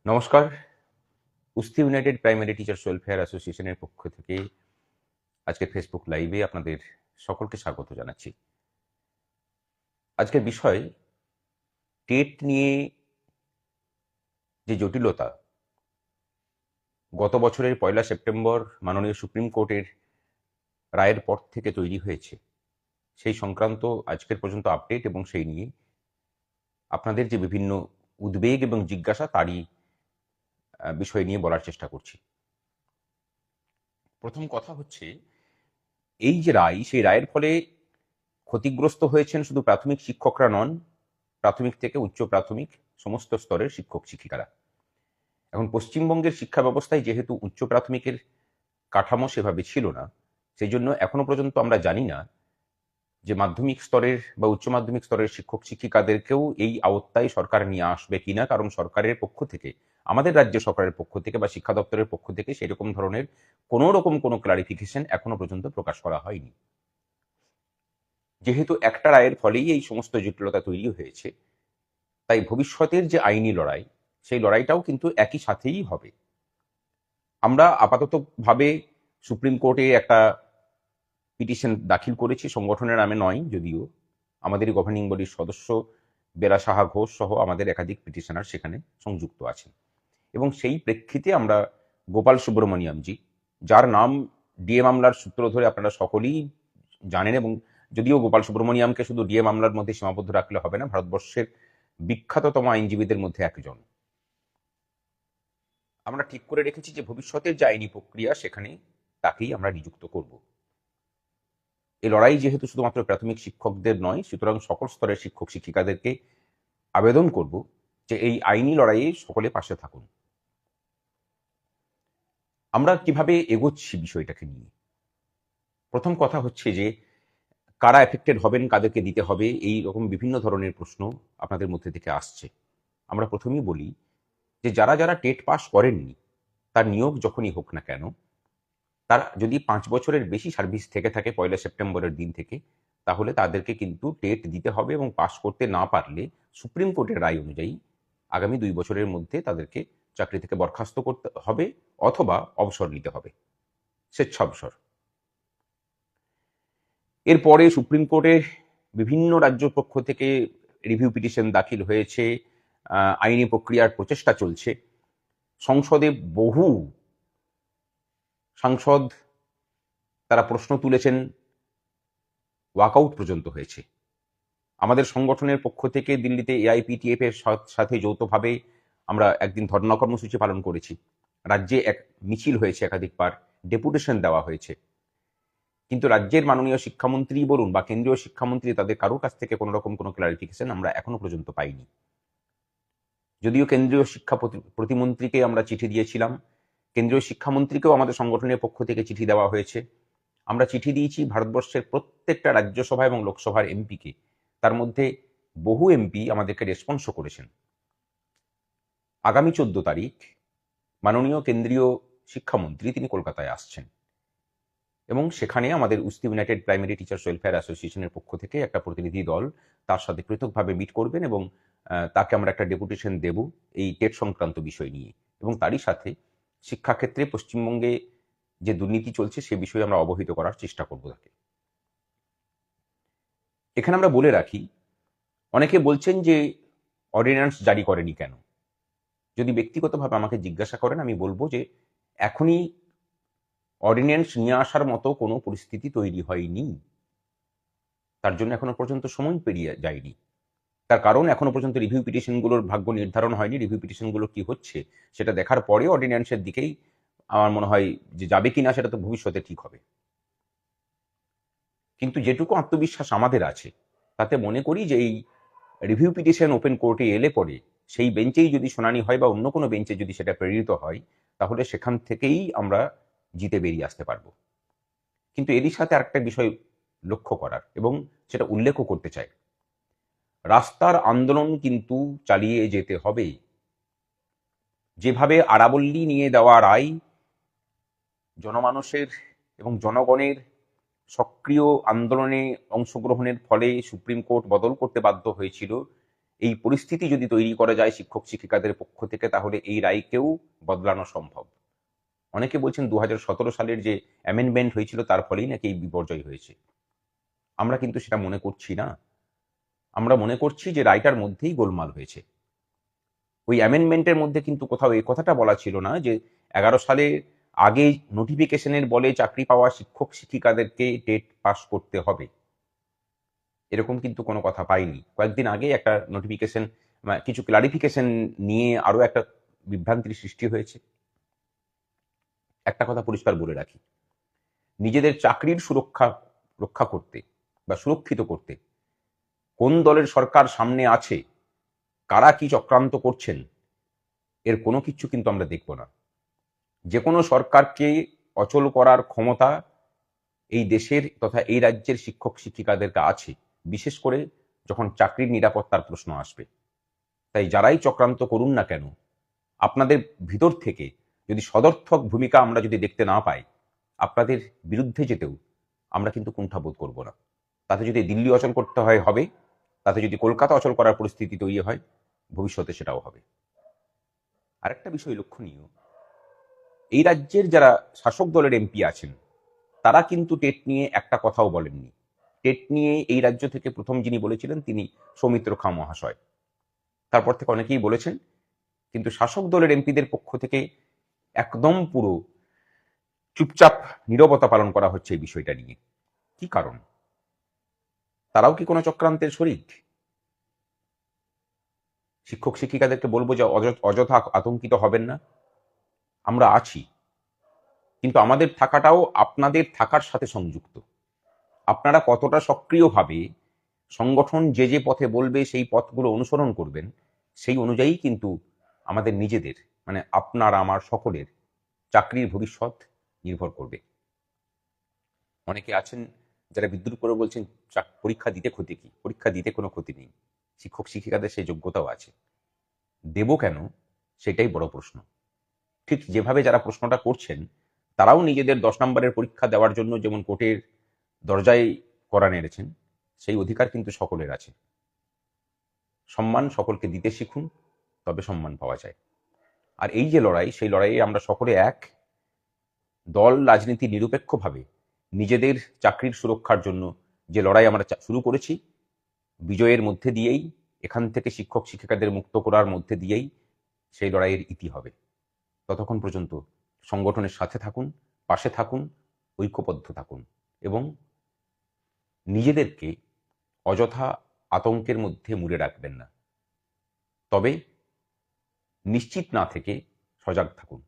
নমস্কার। উস্তি United primary teachers welfare অ্যাসোসিয়েশনের পক্ষ থেকে আজকের ফেসবুক লাইভে আপনাদের সকলকে স্বাগত জানাচ্ছি। আজকের বিষয় টেট নিয়ে যে জটিলতা গত বছরের 1 সেপ্টেম্বর মাননীয় সুপ্রিম কোর্টের রায়ের পর থেকে তৈরি হয়েছে, সেই সংক্রান্ত আজকের পর্যন্ত আপডেট এবং সেই নিয়ে আপনাদের যে বিভিন্ন উদ্বেগ এবং জিজ্ঞাসা তারই বিষয় নিয়ে বলার চেষ্টা করছি। প্রথম কথা হচ্ছে, এই যে রায়, সেই রায়ের ফলে ক্ষতিগ্রস্ত হয়েছেন শুধু প্রাথমিক শিক্ষকরা নন, প্রাথমিক থেকে উচ্চ প্রাথমিক সমস্ত স্তরের শিক্ষক শিক্ষিকারা। এখন পশ্চিমবঙ্গের শিক্ষা ব্যবস্থায় যেহেতু উচ্চ প্রাথমিকের কাঠামো সেভাবে ছিল না, সেই জন্য এখনো পর্যন্ত আমরা জানি না যে মাধ্যমিক স্তরের বা উচ্চ মাধ্যমিক স্তরের শিক্ষক শিক্ষিকাদেরকেও এই আওতায় সরকার নিয়ে আসবে কিনা, কারণ সরকারের পক্ষ থেকে, আমাদের রাজ্য সরকারের পক্ষ থেকে বা শিক্ষা দপ্তরের পক্ষ থেকে সেরকম ধরনের কোনো ক্লারিফিকেশন এখনো পর্যন্ত প্রকাশ করা হয়নি। যেহেতু একটা রায়ের ফলেই এই সমস্ত জটিলতা তৈরি হয়েছে, তাই ভবিষ্যতের যে আইনি লড়াই, সেই লড়াইটাও কিন্তু একই সাথেই হবে। আমরা আপাততভাবে সুপ্রিম কোর্টে একটা পিটিশন দাখিল করেছি, সংগঠনের নামে নয় যদিও, আমাদেরই গভর্নিং বডির সদস্য বেলা সাহা ঘোষ সহ আমাদের একাধিক পিটিশনার সেখানে সংযুক্ত আছেন। এবং সেই প্রেক্ষিতে আমরা গোপাল সুব্রমণিয়ামজি, যার নাম ডিএ মামলার সূত্র ধরে আপনারা সকলেই জানেন, এবং যদিও গোপাল সুব্রমণিয়ামকে শুধু ডিএ মামলার মধ্যে সীমাবদ্ধ রাখলে হবে না, ভারতবর্ষের বিখ্যাততম আইনজীবীদের মধ্যে একজন, আমরা ঠিক করে রেখেছি যে ভবিষ্যতের যে আইনি প্রক্রিয়া সেখানে তাকেই আমরা নিযুক্ত করব। এই লড়াই যেহেতু শুধুমাত্র প্রাথমিক শিক্ষকদের নয়, সুতরাং সকল স্তরের শিক্ষক শিক্ষিকাদেরকে আবেদন করব যে এই আইনি লড়াইয়ে সকলে পাশে থাকুন। আমরা কিভাবে এগোচ্ছি বিষয়টাকে নিয়ে, প্রথম কথা হচ্ছে যে কারা এফেক্টেড হবেন, কাদেরকে দিতে হবে, এই রকম বিভিন্ন ধরনের প্রশ্ন আপনাদের মধ্যে থেকে আসছে। আমরা প্রথমেই বলি যে যারা যারা টেট পাস করেননি, তার নিয়োগ যখনই হোক না কেন, তার যদি 5 বছরের বেশি সার্ভিস থেকে থাকে 1 সেপ্টেম্বরের দিন থেকে, তাহলে তাদেরকে কিন্তু টেট দিতে হবে, এবং পাস করতে না পারলে সুপ্রিম কোর্টের রায় অনুযায়ী আগামী 2 বছরের মধ্যে তাদেরকে চাকরি থেকে বরখাস্ত করতে হবে অথবা অবসর নিতে হবে, স্বেচ্ছাবসর। এরপরে সুপ্রিম কোর্টে বিভিন্ন রাজ্য পক্ষ থেকে রিভিউ পিটিশন দাখিল হয়েছে, আইনি প্রক্রিয়ার প্রচেষ্টা চলছে। সংসদে বহু সাংসদ তারা প্রশ্ন তুলেছেন, ওয়াকআউট পর্যন্ত হয়েছে। আমাদের সংগঠনের পক্ষ থেকে দিল্লিতে এআইপিটিএফ এর সাথে যৌথভাবে আমরা একদিন ধর্ণা কর্মসূচি পালন করেছি, রাজ্যে এক মিছিল হয়েছে, একাধিকবার ডেপুটেশন দেওয়া হয়েছে, কিন্তু রাজ্যের মাননীয় শিক্ষামন্ত্রী বলুন বা কেন্দ্রীয় শিক্ষামন্ত্রী, তাদের কারোর কাছ থেকে কোনো রকম কোনো ক্লারিফিকেশন আমরা এখনো পর্যন্ত পাইনি। যদিও কেন্দ্রীয় শিক্ষা প্রতিমন্ত্রীকে আমরা চিঠি দিয়েছিলাম, কেন্দ্রীয় শিক্ষামন্ত্রীকেও আমাদের সংগঠনের পক্ষ থেকে চিঠি দেওয়া হয়েছে, আমরা চিঠি দিয়েছি ভারতবর্ষের প্রত্যেকটা রাজ্যসভা এবং লোকসভার এমপিকে, তার মধ্যে বহু এমপি আমাদেরকে রেসপন্সও করেছেন। আগামী 14 তারিখ মাননীয় কেন্দ্রীয় শিক্ষামন্ত্রী তিনি কলকাতায় আসছেন, এবং সেখানে আমাদের উস্তি ইউনাইটেড প্রাইমারি টিচার্স ওয়েলফেয়ার অ্যাসোসিয়েশনের পক্ষ থেকে একটা প্রতিনিধি দল তার সাথে পৃথকভাবে মিট করবেন, এবং তাকে আমরা একটা ডেপুটেশন দেব এই টেট সংক্রান্ত বিষয় নিয়ে, এবং তারই সাথে শিক্ষাক্ষেত্রে পশ্চিমবঙ্গে যে দুর্নীতি চলছে সে বিষয়ে আমরা অবহিত করার চেষ্টা করব তাকে। এখানে আমরা বলে রাখি, অনেকে বলছেন যে অর্ডিন্যান্স জারি করেনি কেন। যদি ব্যক্তিগতভাবে আমাকে জিজ্ঞাসা করেন, আমি বলবো যে এখনই অর্ডিন্যান্স নিয়ে আসার মতো কোনো পরিস্থিতি তৈরি হয়নি, তার জন্য এখনো পর্যন্ত সময় পেরিয়ে যায়নি। তার কারণ এখনো পর্যন্ত রিভিউ পিটিশনগুলোর ভাগ্য নির্ধারণ হয়নি, রিভিউ পিটিশনগুলো কি হচ্ছে সেটা দেখার পরে অর্ডিন্যান্সের দিকেই আমার মনে হয় যে যাবে কিনা সেটা তো ভবিষ্যতে ঠিক হবে। কিন্তু যেটুকু আত্মবিশ্বাস আমাদের আছে, তাতে মনে করি যে এই রিভিউ পিটিশন ওপেন কোর্টে এলে পরে সেই বেঞ্চেই যদি শুনানি হয় বা অন্য কোনো বেঞ্চে যদি সেটা প্রেরিত হয়, তাহলে সেখান থেকেই আমরা জিতে বেরিয়ে আসতে পারবো। কিন্তু এরই সাথে আরেকটা বিষয় লক্ষ্য করার এবং সেটা উল্লেখও করতে চাই, রাস্তার আন্দোলন কিন্তু চালিয়ে যেতে হবে। যেভাবে আরাবল্লী নিয়ে দেওয়া রায় জনমানুষের এবং জনগণের সক্রিয় আন্দোলনে অংশগ্রহণের ফলে সুপ্রিম কোর্ট বদল করতে বাধ্য হয়েছিল, এই পরিস্থিতি যদি তৈরি করা যায় শিক্ষক শিক্ষিকাদের পক্ষ থেকে, তাহলে এই রায়কেও বদলানো সম্ভব। অনেকে বলছেন 2017 সালের যে অ্যামেন্ডমেন্ট হয়েছিল তার ফলেই নাকি এই বিপর্যয় হয়েছে। আমরা কিন্তু সেটা মনে করছি না। আমরা মনে করছি যে রায়টার মধ্যেই গোলমাল হয়েছে। ওই অ্যামেন্ডমেন্টের মধ্যে কিন্তু কোথাও এই কথাটা বলা ছিল না যে 11 সালে আগে নোটিফিকেশনের বলে চাকরি পাওয়া শিক্ষক শিক্ষিকাদেরকে টেট পাস করতে হবে, এরকম কিন্তু কোনো কথা পাইনি। কয়েকদিন আগে একটা নোটিফিকেশন, কিছু ক্লারিফিকেশন নিয়ে আরো একটা বিভ্রান্তির সৃষ্টি হয়েছে। একটা কথা পরিষ্কার বলে রাখি, নিজেদের চাকরির রক্ষা করতে বা সুরক্ষিত করতে কোন দলের সরকার সামনে আছে, কারা কি চক্রান্ত করছেন, এর কোনো কিছু কিন্তু আমরা দেখব না। যে কোনো সরকারকে অচল করার ক্ষমতা এই দেশের তথা এই রাজ্যের শিক্ষক শিক্ষিকাদের আছে, বিশেষ করে যখন চাকরির নিরাপত্তার প্রশ্ন আসবে। তাই যারাই চক্রান্ত করুন না কেন, আপনাদের ভিতর থেকে যদি সদর্থক ভূমিকা আমরা যদি দেখতে না পাই, আপনাদের বিরুদ্ধে যেতেও আমরা কিন্তু কুণ্ঠাবোধ করব না। তাতে যদি দিল্লি অচল করতে হয় হবে, তাতে যদি কলকাতা অচল করার পরিস্থিতি তৈরি হয়, ভবিষ্যতে সেটাও হবে। আরেকটা বিষয় লক্ষণীয়, এই রাজ্যের যারা শাসক দলের এমপি আছেন তারা কিন্তু টেট নিয়ে একটা কথাও বলেননি। টেট নিয়ে এই রাজ্য থেকে প্রথম যিনি বলেছিলেন তিনি সৌমিত্র খাঁ মহাশয়। তারপর থেকে অনেকেই বলেছেন, কিন্তু শাসক দলের এমপিদের পক্ষ থেকে একদম পুরো চুপচাপ নীরবতা পালন করা হচ্ছে এই বিষয়টা নিয়ে। কি কারণ? তারাও কি কোনো চক্রান্তের শরিক? শিক্ষক শিক্ষিকাদেরকে বলবো যে অযথা আতঙ্কিত হবেন না, আমরা আছি, কিন্তু আমাদের থাকাটাও আপনাদের থাকার সাথে সংযুক্ত। আপনারা কতটা সক্রিয়ভাবে সংগঠন যে যে পথে বলবে সেই পথগুলো অনুসরণ করবেন, সেই অনুযায়ী কিন্তু আমাদের নিজেদের, মানে আপনার আমার সকলের চাকরির ভবিষ্যৎ নির্ভর করবে। অনেকে আছেন যারা বিদ্রুপ করে বলছেন পরীক্ষা দিতে ক্ষতি কি? পরীক্ষা দিতে কোনো ক্ষতি নেই, শিক্ষক শিক্ষিকাদের সেই যোগ্যতাও আছে। দেব কেন, সেটাই বড় প্রশ্ন। ঠিক যেভাবে যারা প্রশ্নটা করছেন তারাও নিজেদের 10 নম্বরের পরীক্ষা দেওয়ার জন্য যেমন কোর্টের দরজায় কড়া নেড়েছেন, সেই অধিকার কিন্তু সকলের আছে। সম্মান সকলকে দিতে শিখুন, তবে সম্মান পাওয়া যায়। আর এই যে লড়াই, সেই লড়াইয়ে আমরা সকলে এক। দল রাজনীতি নিরপেক্ষভাবে নিজেদের চাকরির সুরক্ষার জন্য যে লড়াই আমরা শুরু করেছি, বিজয়ের মধ্যে দিয়েই, এখান থেকে শিক্ষক শিক্ষিকাদের মুক্ত করার মধ্যে দিয়েই সেই লড়াইয়ের ইতি হবে। ততক্ষণ পর্যন্ত সংগঠনের সাথে থাকুন, পাশে থাকুন, ঐক্যবদ্ধ থাকুন এবং নিজেদেরকে অযথা আতঙ্কের মধ্যে মুড়ে রাখবেন না। তবে নিশ্চিত না থেকে সজাগ থাকুন।